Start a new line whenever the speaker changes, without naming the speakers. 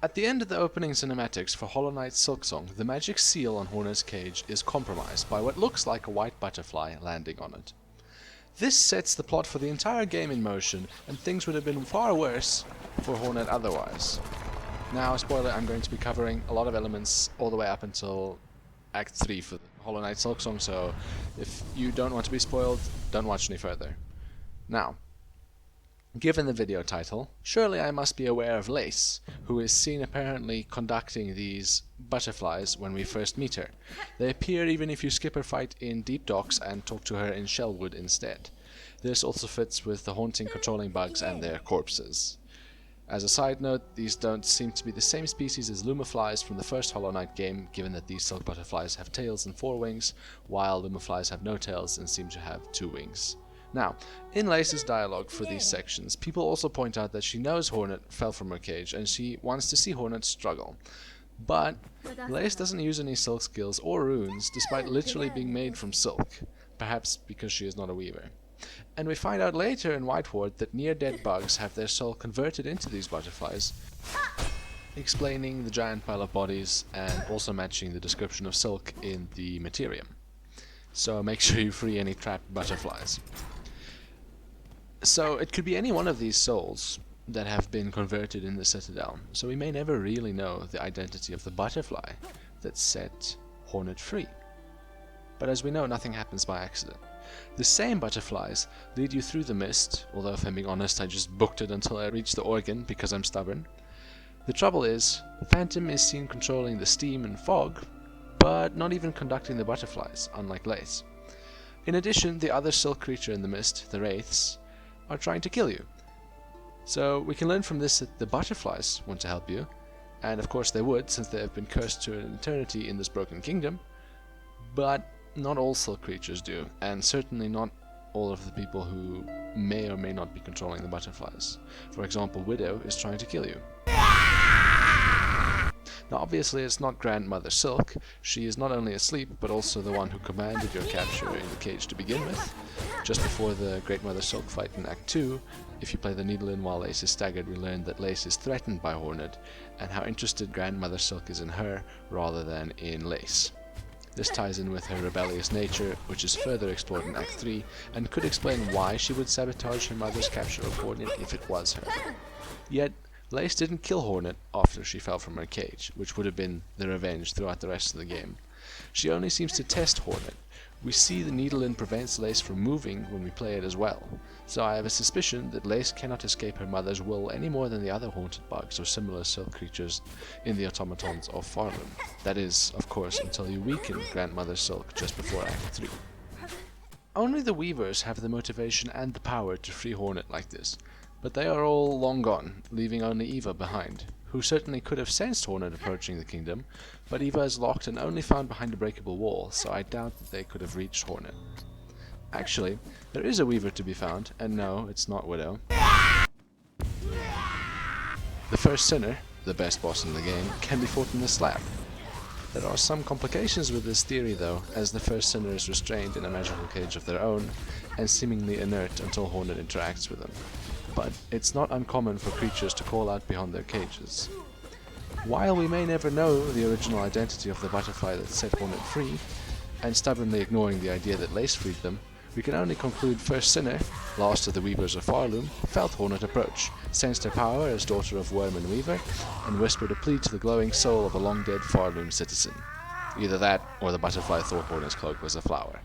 At the end of the opening cinematics for Hollow Knight's Silksong, the magic seal on Hornet's cage is compromised by what looks like a white butterfly landing on it. This sets the plot for the entire game in motion, and things would have been far worse for Hornet otherwise. Now, spoiler, I'm going to be covering a lot of elements all the way up until Act 3 for Hollow Knight Silksong, so if you don't want to be spoiled, don't watch any further. Now, given the video title, surely I must be aware of Lace, who is seen apparently conducting these butterflies when we first meet her. They appear even if you skip her fight in Deep Docks and talk to her in Shellwood instead. This also fits with the haunting controlling bugs and their corpses. As a side note, these don't seem to be the same species as Lumaflies from the first Hollow Knight game, given that these silk butterflies have tails and 4 wings, while Lumaflies have no tails and seem to have 2 wings. Now, in Lace's dialogue for these sections, people also point out that she knows Hornet fell from her cage and she wants to see Hornet struggle. But Lace doesn't use any silk skills or runes, despite literally being made from silk, perhaps because she is not a weaver. And we find out later in Whiteward that near-dead bugs have their soul converted into these butterflies, explaining the giant pile of bodies and also matching the description of silk in the Materium. So make sure you free any trapped butterflies. So it could be any one of these souls that have been converted in the Citadel, so we may never really know the identity of the butterfly that set Hornet free. But as we know, nothing happens by accident. The same butterflies lead you through the mist, although if I'm being honest I just booked it until I reached the organ because I'm stubborn. The trouble is, Phantom is seen controlling the steam and fog, but not even conducting the butterflies, unlike Lace. In addition, the other silk creature in the mist, the Wraiths, are trying to kill you. So we can learn from this that the butterflies want to help you, and of course they would, since they have been cursed to an eternity in this broken kingdom, but not all silk creatures do, and certainly not all of the people who may or may not be controlling the butterflies. For example, Widow is trying to kill you. Now obviously it's not Grandmother Silk. She is not only asleep, but also the one who commanded your capture in the cage to begin with. Just before the Great Mother Silk fight in Act 2, if you play the needle in while Lace is staggered, we learn that Lace is threatened by Hornet, and how interested Grandmother Silk is in her rather than in Lace. This ties in with her rebellious nature, which is further explored in Act 3, and could explain why she would sabotage her mother's capture of Hornet if it was her. Yet, Lace didn't kill Hornet after she fell from her cage, which would have been the revenge throughout the rest of the game. She only seems to test Hornet. We see the needle-in prevents Lace from moving when we play it as well, so I have a suspicion that Lace cannot escape her mother's will any more than the other haunted bugs or similar silk creatures in the automatons of Farloom. That is, of course, until you weaken Grandmother Silk just before Act 3. Only the Weavers have the motivation and the power to free Hornet like this, but they are all long gone, leaving only Eva behind, who certainly could have sensed Hornet approaching the kingdom, but Eva is locked and only found behind a breakable wall, so I doubt that they could have reached Hornet. Actually, there is a Weaver to be found, and no, it's not Widow. The first Sinner, the best boss in the game, can be fought in the slab. There are some complications with this theory though, as the first Sinner is restrained in a magical cage of their own, and seemingly inert until Hornet interacts with them. But it's not uncommon for creatures to call out beyond their cages. While we may never know the original identity of the butterfly that set Hornet free, and stubbornly ignoring the idea that Lace freed them, we can only conclude First Sinner, last of the Weavers of Farloom, felt Hornet approach, sensed her power as daughter of Worm and Weaver, and whispered a plea to the glowing soul of a long-dead Farloom citizen. Either that, or the butterfly thought Hornet's cloak was a flower.